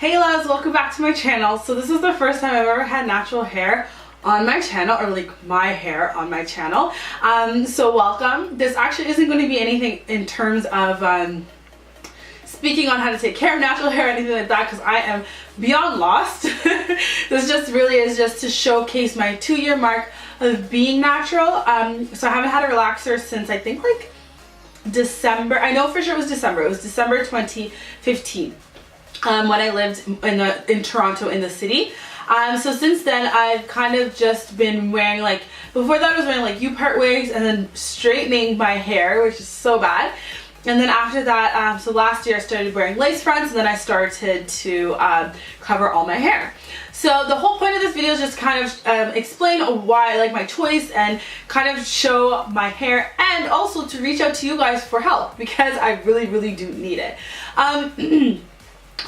Hey loves, welcome back to my channel. So this is the first time I've ever had natural hair on my channel, or like my hair on my channel. So welcome. This actually isn't going to be anything in terms of speaking on how to take care of natural hair or anything like that, because I am beyond lost. This just really is just to showcase my 2-year mark of being natural. So I haven't had a relaxer since I think like December. I know for sure it was December. It was December 2015. When I lived in Toronto in the city. So since then I've kind of just been wearing, like, before that I was wearing like U-part wigs and then straightening my hair, which is so bad. And then after that, so last year I started wearing lace fronts, and then I started to cover all my hair. So the whole point of this video is just kind of explain why I like my choice and kind of show my hair, and also to reach out to you guys for help, because I really do need it.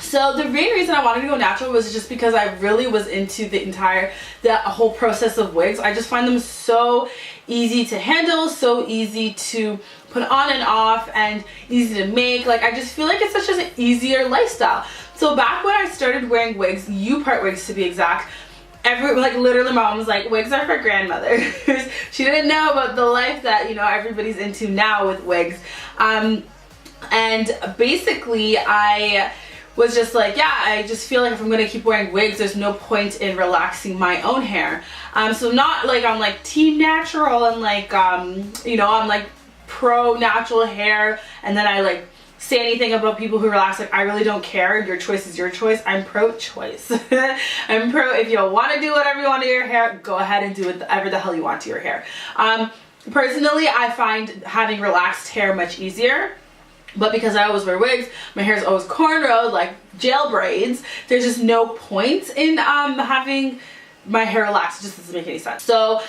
So the main reason I wanted to go natural was just because I really was into the whole process of wigs. I just find them so easy to handle, so easy to put on and off, and easy to make. Like, I just feel like it's such an easier lifestyle. So back when I started wearing wigs, U-part wigs to be exact, literally my mom was like, wigs are for grandmothers. She didn't know about the life that, you know, everybody's into now with wigs. And basically I was just like, yeah, I just feel like if I'm gonna keep wearing wigs, there's no point in relaxing my own hair. So not like I'm like team natural and like, you know, I'm like pro natural hair, and then I like say anything about people who relax. Like, I really don't care. Your choice is your choice. I'm pro choice. I'm pro, if you want to do whatever you want to your hair, go ahead and do whatever the hell you want to your hair. Personally, I find having relaxed hair much easier. But because I always wear wigs, my hair is always cornrowed, like jail braids, there's just no point in having my hair relaxed. It just doesn't make any sense. So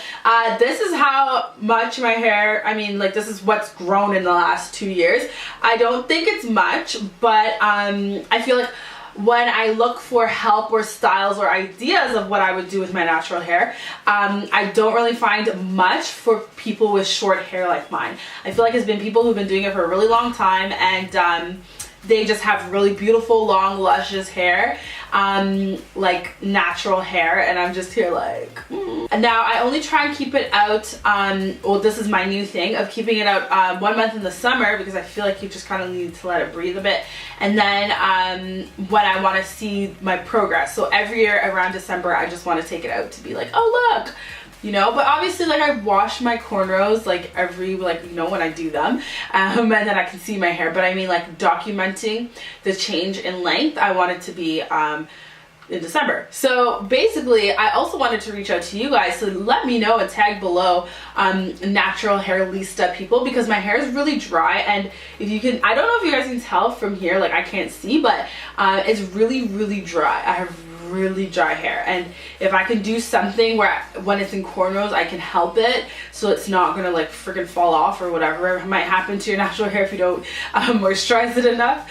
this is how much my hair, I mean, like, this is what's grown in the last 2 years. I don't think it's much, but I feel like when I look for help or styles or ideas of what I would do with my natural hair, I don't really find much for people with short hair like mine. I feel like it's been people who've been doing it for a really long time, and they just have really beautiful, long, luscious hair, like natural hair, and I'm just here like, And now I only try and keep it out, well, this is my new thing of keeping it out 1 month in the summer, because I feel like you just kind of need to let it breathe a bit, and then when I want to see my progress. So every year around December I just want to take it out to be like, oh look, you know. But obviously, like, I wash my cornrows like every, like, you know, when I do them, and then I can see my hair. But I mean, like, documenting the change in length, I want it to be in December. So basically, I also wanted to reach out to you guys, so let me know and tag below natural hair lista people, because my hair is really dry, and if you can, I don't know if you guys can tell from here, like, I can't see, but it's really dry. I have really dry hair, and if I can do something where when it's in cornrows I can help it so it's not gonna like freaking fall off or whatever might happen to your natural hair if you don't moisturize it enough,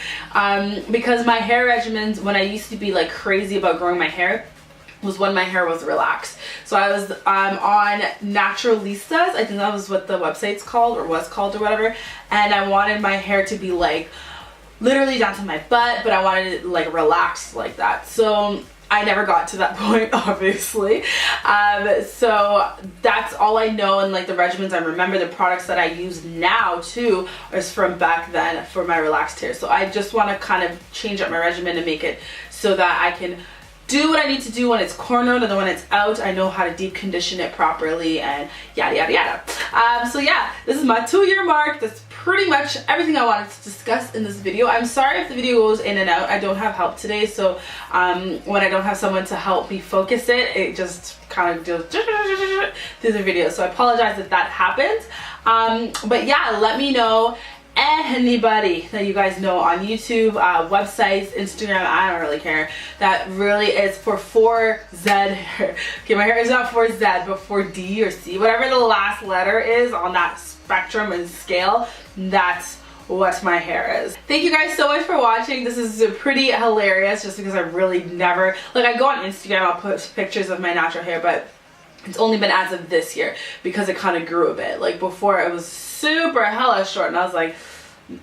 because my hair regimens, when I used to be like crazy about growing my hair, was when my hair was relaxed. So I was on Naturalistas, I think that was what the website's called, or was called, or whatever, and I wanted my hair to be like literally down to my butt, but I wanted it like relaxed like that. So I never got to that point, obviously. So that's all I know, and like the regimens I remember. The products that I use now too is from back then for my relaxed hair. So I just want to kind of change up my regimen and make it so that I can do what I need to do when it's cornrowed, and then when it's out, I know how to deep condition it properly, and yada yada yada. So yeah, this is my 2-year mark. That's pretty much everything I wanted to discuss in this video. I'm sorry if the video goes in and out. I don't have help today, so when I don't have someone to help me focus it, it just kind of goes through the video. So I apologize if that happens. But yeah, let me know anybody that you guys know on YouTube, websites, Instagram, I don't really care, that really is for 4Z hair. Okay, my hair is not 4Z, but 4D or C, whatever the last letter is on that spectrum and scale, that's what my hair is. Thank you guys so much for watching. This is pretty hilarious just because I really never, like, I go on Instagram, I'll put pictures of my natural hair, but it's only been as of this year because it kind of grew a bit. Like, before it was super hella short, and I was like,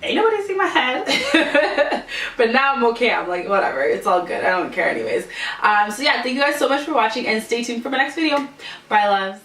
ain't nobody see my head. But now I'm okay. I'm like, whatever, it's all good. I don't care anyways. So yeah, thank you guys so much for watching, and stay tuned for my next video. Bye, loves.